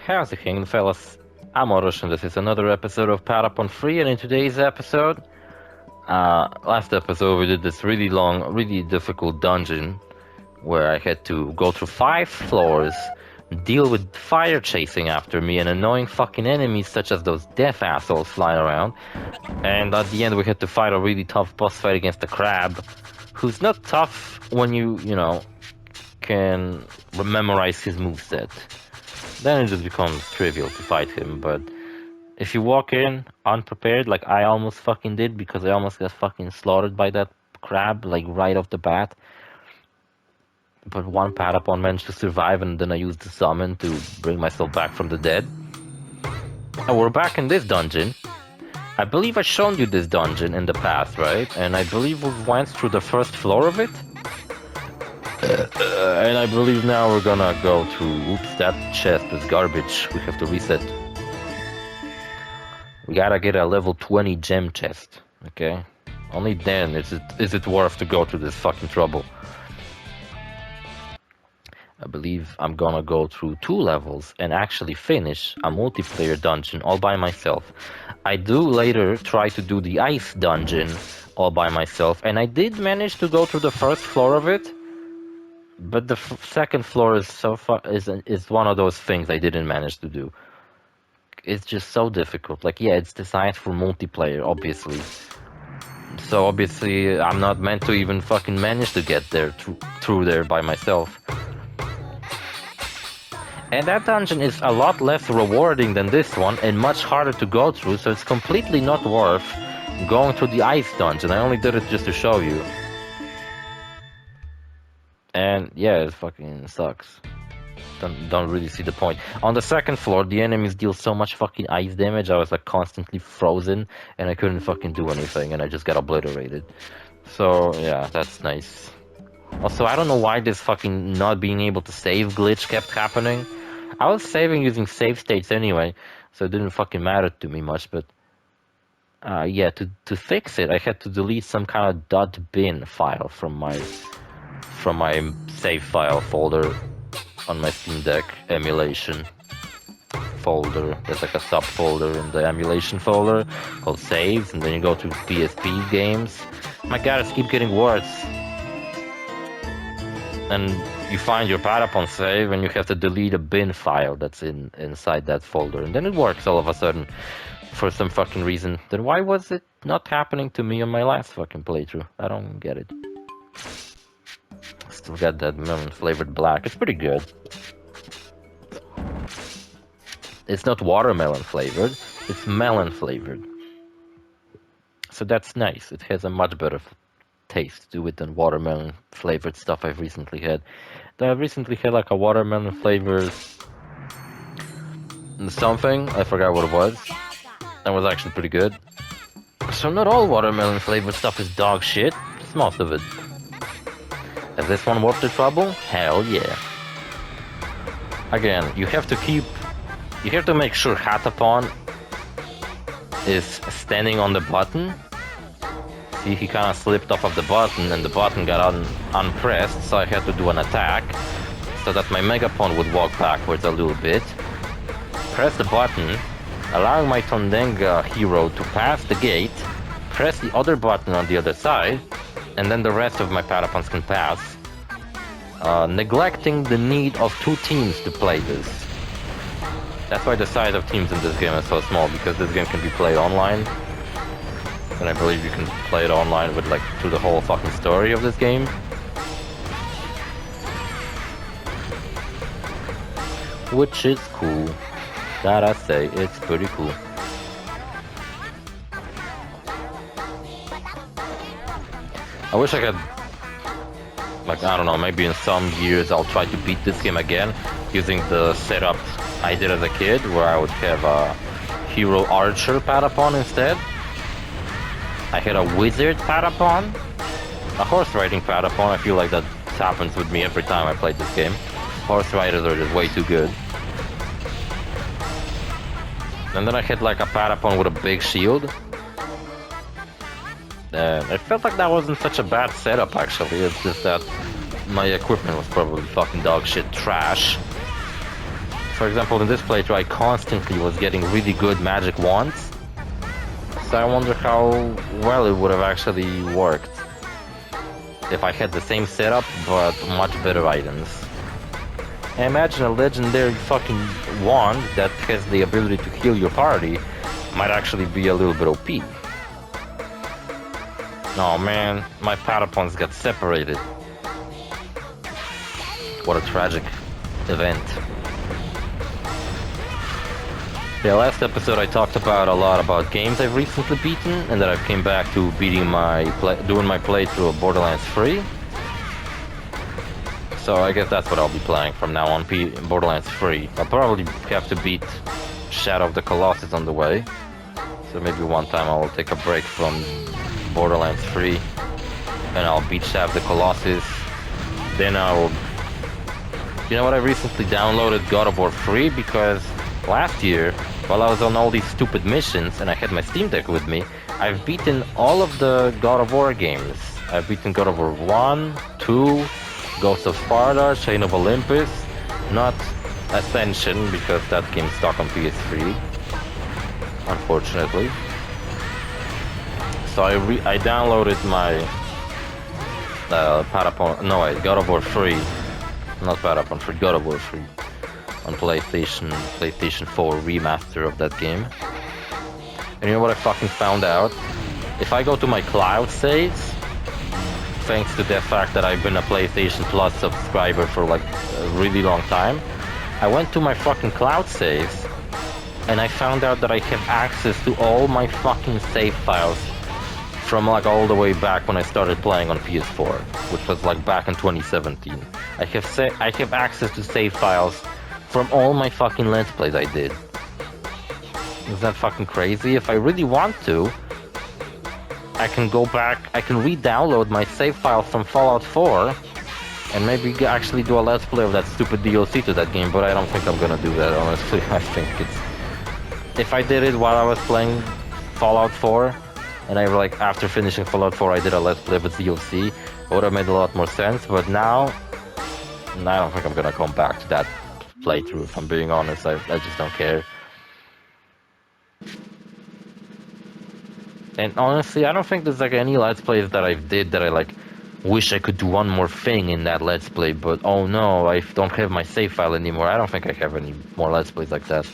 How's it going, fellas? I'm OrosZ and this is another episode of Patapon 3, and in today's episode, last episode we did this really long, really difficult dungeon where I had to go through 5 floors, deal with fire chasing after me and annoying fucking enemies such as those death assholes flying around, and at the end we had to fight a really tough boss fight against the crab, who's not tough when you can memorize his moveset. Then it just becomes trivial to fight him, but if you walk in unprepared, like I almost fucking did, because I almost got fucking slaughtered by that crab, like right off the bat. But one Patapon managed to survive, and then I used the summon to bring myself back from the dead. And we're back in this dungeon. I believe I've shown you this dungeon in the past, right? And I believe we went through the first floor of it. And I believe now we're gonna go to... Oops, that chest is garbage. We have to reset. We gotta get a level 20 gem chest, okay? Only then is it worth to go through this fucking trouble. I believe I'm gonna go through 2 levels and actually finish a multiplayer dungeon all by myself. I do later try to do the ice dungeon all by myself, and I did manage to go through the first floor of it. But the second floor is so far is one of those things I didn't manage to do. It's just so difficult. Like, yeah, it's designed for multiplayer, obviously. So obviously, I'm not meant to even fucking manage to get there through there by myself. And that dungeon is a lot less rewarding than this one, and much harder to go through. So it's completely not worth going through the ice dungeon. I only did it just to show you. And yeah, it fucking sucks. Don't really see the point. On the second floor, the enemies deal so much fucking ice damage, I was like constantly frozen, and I couldn't fucking do anything, and I just got obliterated. So yeah, that's nice. Also, I don't know why this fucking not being able to save glitch kept happening. I was saving using save states anyway, so it didn't fucking matter to me much, but... yeah, to fix it, I had to delete some kind of .bin file from my save file folder on my Steam Deck emulation folder. There's like a subfolder in the emulation folder called saves, and then you go to PSP games. My god, I keep getting worse. And you find your Patapon save, and you have to delete a bin file that's inside that folder, and then it works all of a sudden for some fucking reason. Then why was it not happening to me on my last fucking playthrough? I don't get it. Still got that melon flavored black. It's pretty good. It's not watermelon flavored, it's melon flavored. So that's nice. It has a much better taste to it than watermelon flavored stuff I've recently had. I've recently had like a watermelon flavored something. I forgot what it was. That was actually pretty good. So not all watermelon flavored stuff is dog shit. It's most of it. Is this one worth the trouble? Hell yeah. Again, you have to make sure Patapon is standing on the button. See, he kind of slipped off of the button and the button got unpressed, so I had to do an attack so that my Megapon would walk backwards a little bit. Press the button, allowing my Tondenga hero to pass the gate, press the other button on the other side, and then the rest of my Patapons can pass, neglecting the need of 2 teams to play this. That's why the size of teams in this game is so small, because this game can be played online, and I believe you can play it online with like through the whole fucking story of this game. Which is cool. Gotta say, it's pretty cool. I wish I could, like, I don't know, maybe in some years I'll try to beat this game again using the setup I did as a kid, where I would have a hero archer Patapon instead. I had a wizard Patapon, a horse riding Patapon. I feel like that happens with me every time I play this game. Horse riders are just way too good. And then I had like a Patapon with a big shield. It felt like that wasn't such a bad setup actually, it's just that my equipment was probably fucking dog shit trash. For example, in this playthrough, I constantly was getting really good magic wands. So I wonder how well it would have actually worked if I had the same setup, but much better items. I imagine a legendary fucking wand that has the ability to heal your party might actually be a little bit OP. Oh man, my Patapons got separated. What a tragic event. Yeah, last episode I talked about a lot about games I've recently beaten, and that I've came back to doing my playthrough of Borderlands 3. So I guess that's what I'll be playing from now on, Borderlands 3. I'll probably have to beat Shadow of the Colossus on the way. So maybe one time I will take a break from Borderlands 3, and I'll beat Shadow of the Colossus. Then I will... You know what, I recently downloaded God of War 3 because last year, while I was on all these stupid missions and I had my Steam Deck with me, I've beaten all of the God of War games. I've beaten God of War 1, 2, Ghost of Sparta, Chain of Olympus, not Ascension because that game's stuck on PS3, unfortunately. So I downloaded my Patapon, no wait, God of War 3, not Patapon 3, God of War 3. On PlayStation 4 remaster of that game. And you know what I fucking found out? If I go to my cloud saves, thanks to the fact that I've been a PlayStation Plus subscriber for like a really long time, I went to my fucking cloud saves and I found out that I have access to all my fucking save files from like all the way back when I started playing on PS4, which was like back in 2017. I have access to save files from all my fucking Let's Plays I did. Is that fucking crazy? If I really want to, I can go back, I can re-download my save file from Fallout 4 and maybe actually do a Let's Play of that stupid DLC to that game, but I don't think I'm gonna do that, honestly. I think it's... If I did it while I was playing Fallout 4, and I like after finishing Fallout 4 I did a Let's Play with DLC, it would have made a lot more sense, but now, I don't think I'm gonna come back to that playthrough, if I'm being honest. I just don't care. And honestly, I don't think there's like any Let's Plays that I did that I like wish I could do one more thing in that Let's Play, but oh no, I don't have my save file anymore. I don't think I have any more Let's Plays like that.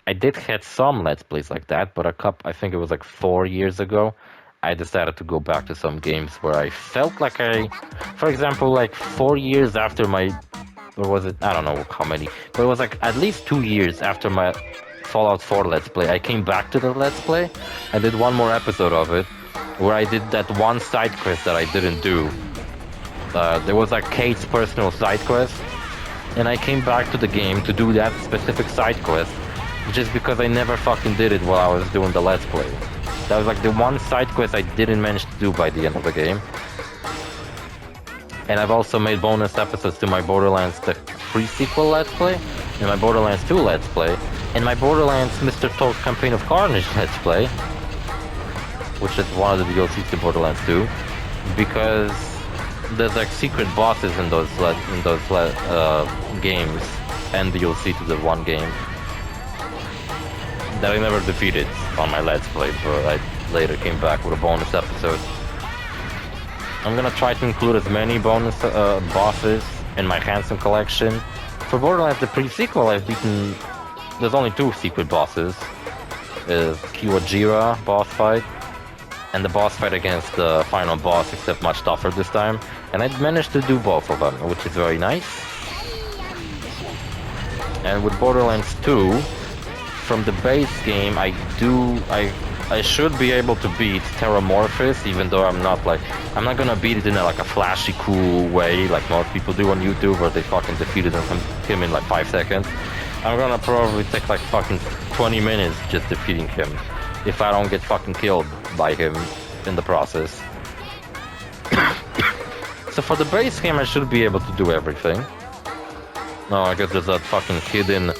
I did have some Let's Plays like that, but I think it was like 4 years ago, I decided to go back to some games where I felt like for example, like 4 years after my, or was it, I don't know how many, but it was like at least 2 years after my Fallout 4 Let's Play, I came back to the Let's Play. I did one more episode of it, where I did that one side quest that I didn't do. There was like Kate's personal side quest, and I came back to the game to do that specific side quest, just because I never fucking did it while I was doing the Let's Play. That was like the one side quest I didn't manage to do by the end of the game. And I've also made bonus episodes to my Borderlands the pre-sequel Let's Play, and my Borderlands 2 Let's Play, and my Borderlands Mr. Toad's Campaign of Carnage Let's Play, which is one of the DLCs to Borderlands 2, because there's like secret bosses in those games, and DLC to the one game, that I never defeated on my Let's Play, but I later came back with a bonus episode. I'm gonna try to include as many bonus bosses in my Handsome collection. For Borderlands the pre-sequel, I've beaten... There's only 2 secret bosses. Is Kiwajira boss fight, and the boss fight against the final boss, except much tougher this time. And I managed to do both of them, which is very nice. And with Borderlands 2, from the base game, I should be able to beat Terramorphous, even though I'm not gonna beat it in like a flashy, cool way, like most people do on YouTube, where they fucking defeated him in like 5 seconds. I'm gonna probably take like fucking 20 minutes just defeating him, if I don't get fucking killed by him in the process. So for the base game, I should be able to do everything. No, I guess there's that fucking hidden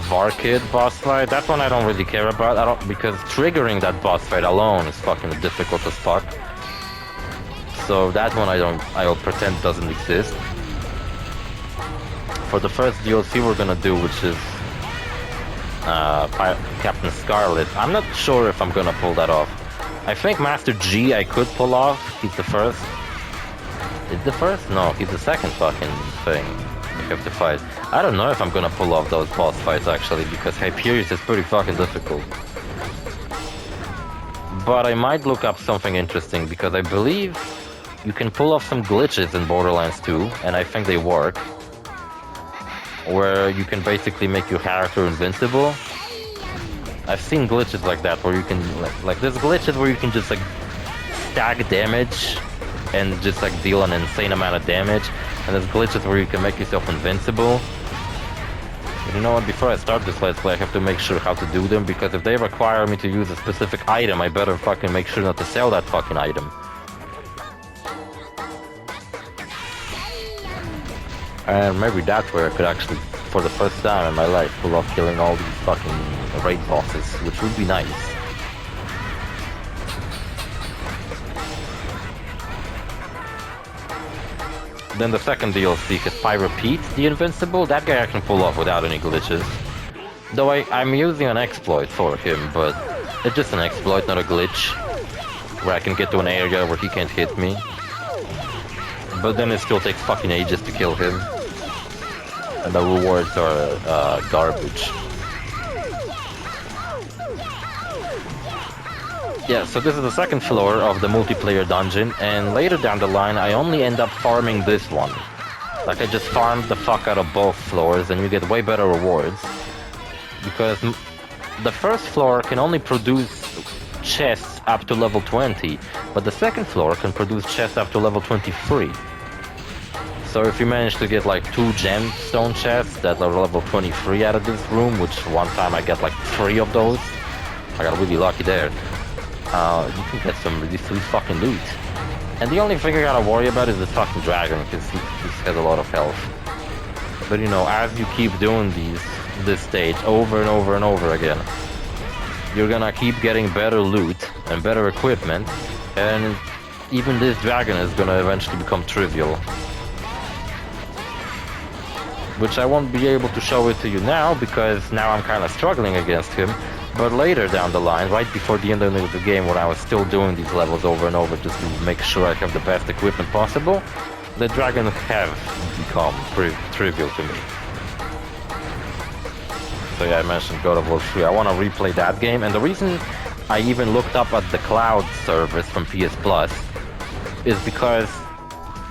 Varkid boss fight. That one I don't really care about, because triggering that boss fight alone is fucking difficult as fuck. So that one I'll pretend doesn't exist. For the first DLC we're gonna do, which is Captain Scarlet, I'm not sure if I'm gonna pull that off. I think Master G I could pull off. He's the first. Is the first? No, he's the second fucking thing we have to fight. I don't know if I'm gonna pull off those boss fights actually, because Hyperius is pretty fucking difficult. But I might look up something interesting, because I believe you can pull off some glitches in Borderlands 2, and I think they work. Where you can basically make your character invincible. I've seen glitches like that, where you can, like there's glitches where you can just like stack damage and just like deal an insane amount of damage. And there's glitches where you can make yourself invincible. But you know what, before I start this let's play, I have to make sure how to do them, because if they require me to use a specific item, I better fucking make sure not to sell that fucking item. And maybe that's where I could actually, for the first time in my life, pull off killing all these fucking raid bosses, which would be nice. Then the second DLC, because Pyro Pete, the Invincible, that guy I can pull off without any glitches. Though I'm using an exploit for him, but it's just an exploit, not a glitch, where I can get to an area where he can't hit me. But then it still takes fucking ages to kill him. And the rewards are garbage. Yeah, so this is the second floor of the multiplayer dungeon, and later down the line I only end up farming this one. Like I just farmed the fuck out of both floors, and you get way better rewards. Because the first floor can only produce chests up to level 20, but the second floor can produce chests up to level 23. So if you manage to get like 2 gemstone chests that are level 23 out of this room, which one time I got like 3 of those, I got really lucky there, you can get some really sweet fucking loot. And the only thing I gotta worry about is this fucking dragon, because he has a lot of health. But you know, as you keep doing this stage over and over and over again, you're gonna keep getting better loot and better equipment, and even this dragon is gonna eventually become trivial. Which I won't be able to show it to you now, because now I'm kind of struggling against him. But later down the line, right before the end of the game, when I was still doing these levels over and over just to make sure I have the best equipment possible, the dragons have become trivial to me. So yeah, I mentioned God of War 3. I want to replay that game, and the reason I even looked up at the cloud service from PS Plus is because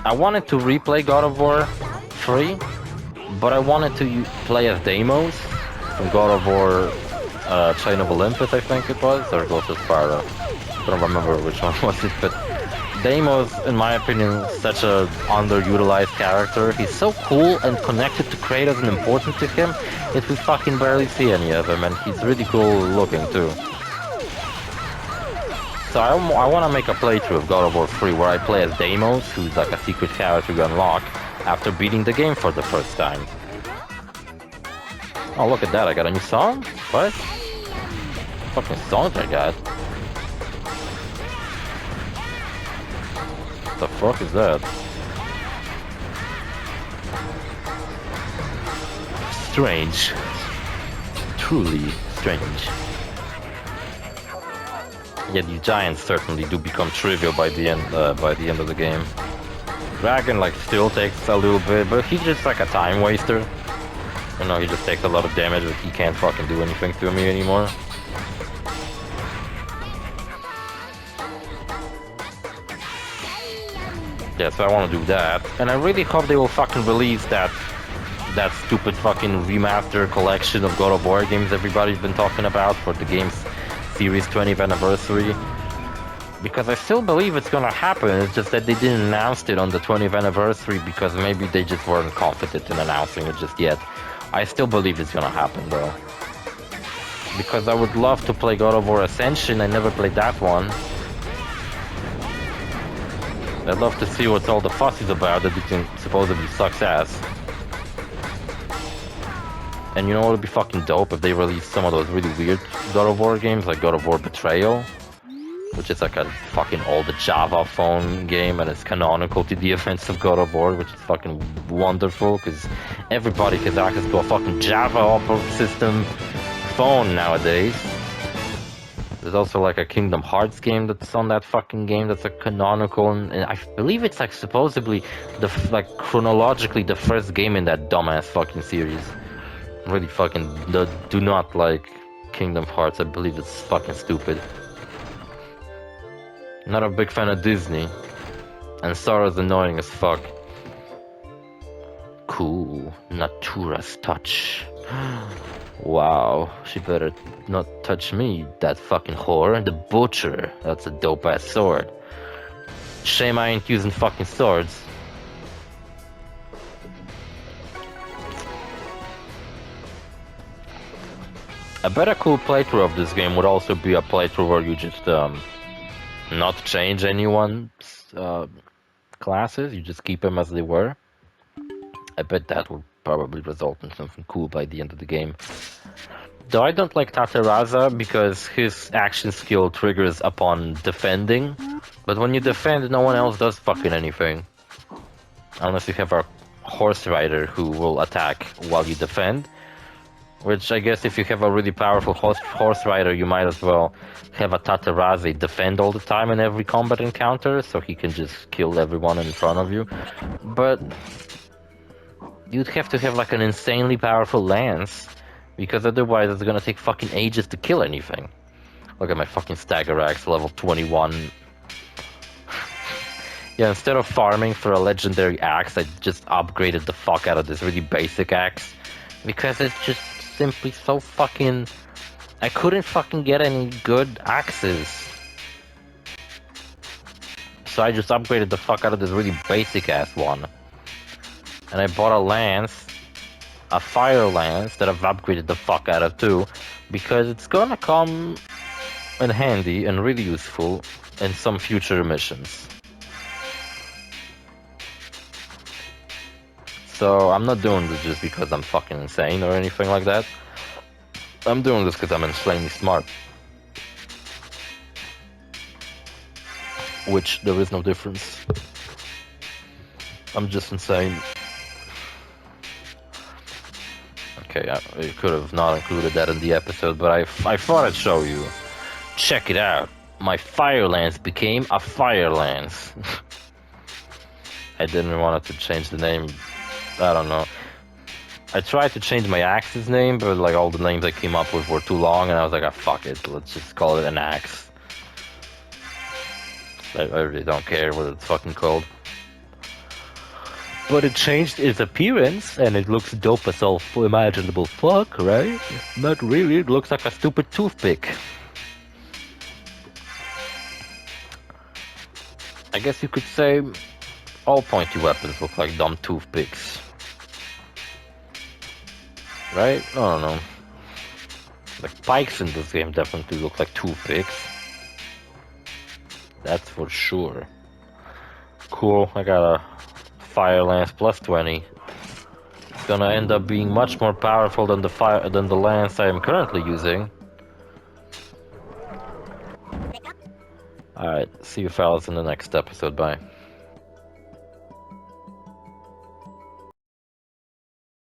I wanted to replay God of War 3, but I wanted to play as Deimos from God of War Chain of Olympus, I think it was, or Ghost of Sparta. I don't remember which one was it, but Deimos, in my opinion, is such a underutilized character. He's so cool and connected to Kratos and important to him, yet we fucking barely see any of him, and he's really cool looking too. So I want to make a playthrough of God of War 3 where I play as Deimos, who's like a secret character you unlock after beating the game for the first time. Oh, look at that, I got a new song? What? Fucking songs I got. What the fuck is that? Strange. Truly strange. Yeah, these giants certainly do become trivial by the end of the game. Dragon like still takes a little bit, but he's just like a time waster. You know, he just takes a lot of damage, but he can't fucking do anything to me anymore. Yeah, so I want to do that, and I really hope they will fucking release that stupid fucking remaster collection of God of War games everybody's been talking about for the game's series 20th anniversary. Because I still believe it's gonna happen, it's just that they didn't announce it on the 20th anniversary because maybe they just weren't confident in announcing it just yet. I still believe it's gonna happen though. Because I would love to play God of War Ascension, I never played that one. I'd love to see what all the fuss is about that it supposedly sucks ass. And you know what would be fucking dope if they released some of those really weird God of War games, like God of War Betrayal? which is like a fucking old Java phone game, and it's canonical to the events of God of War, which is fucking wonderful, because everybody has access to a fucking Java operating system phone nowadays. There's also like a Kingdom Hearts game that's on that fucking game that's a canonical, and I believe it's like supposedly like chronologically the first game in that dumbass fucking series. Really fucking do not like Kingdom Hearts. I believe it's fucking stupid. Not a big fan of Disney, and Sora's annoying as fuck. Cool, Natura's touch. Wow, she better not touch me, that fucking whore. The Butcher, that's a dope ass sword. Shame I ain't using fucking swords. A better cool playthrough of this game would also be a playthrough where you just not change anyone's classes, you just keep them as they were. I bet that would probably result in something cool by the end of the game. Though I don't like Tataraza because his action skill triggers upon defending, but when you defend, no one else does fucking anything. Unless you have a horse rider who will attack while you defend. Which I guess if you have a really powerful horse rider, you might as well have a Tatarazi defend all the time in every combat encounter, so he can just kill everyone in front of you. But you'd have to have like an insanely powerful lance, because otherwise it's gonna take fucking ages to kill anything. Look at my fucking Stagger Axe, level 21. Yeah, instead of farming for a legendary axe, I just upgraded the fuck out of this really basic axe. Because it's just simply so fucking... I couldn't fucking get any good axes. So I just upgraded the fuck out of this really basic ass one. And I bought a lance, a fire lance, that I've upgraded the fuck out of too. Because it's gonna come in handy and really useful in some future missions. So I'm not doing this just because I'm fucking insane or anything like that. I'm doing this because I'm insanely smart. Which, there is no difference. I'm just insane. Okay, I could have not included that in the episode, but I thought I'd show you. Check it out. My fire lance became a fire lance. I didn't want it to change the name. I don't know. I tried to change my axe's name, but like all the names I came up with were too long, and I was like, ah, fuck it, let's just call it an axe. I really don't care what it's fucking called. But it changed its appearance, and it looks dope as all imaginable fuck, right? Not really, it looks like a stupid toothpick. I guess you could say all pointy weapons look like dumb toothpicks. Right? I don't know. Like, pikes in this game definitely look like toothpicks. That's for sure. Cool, I got a fire lance plus 20. It's gonna end up being much more powerful than the lance I am currently using. Alright, see you fellas in the next episode, bye.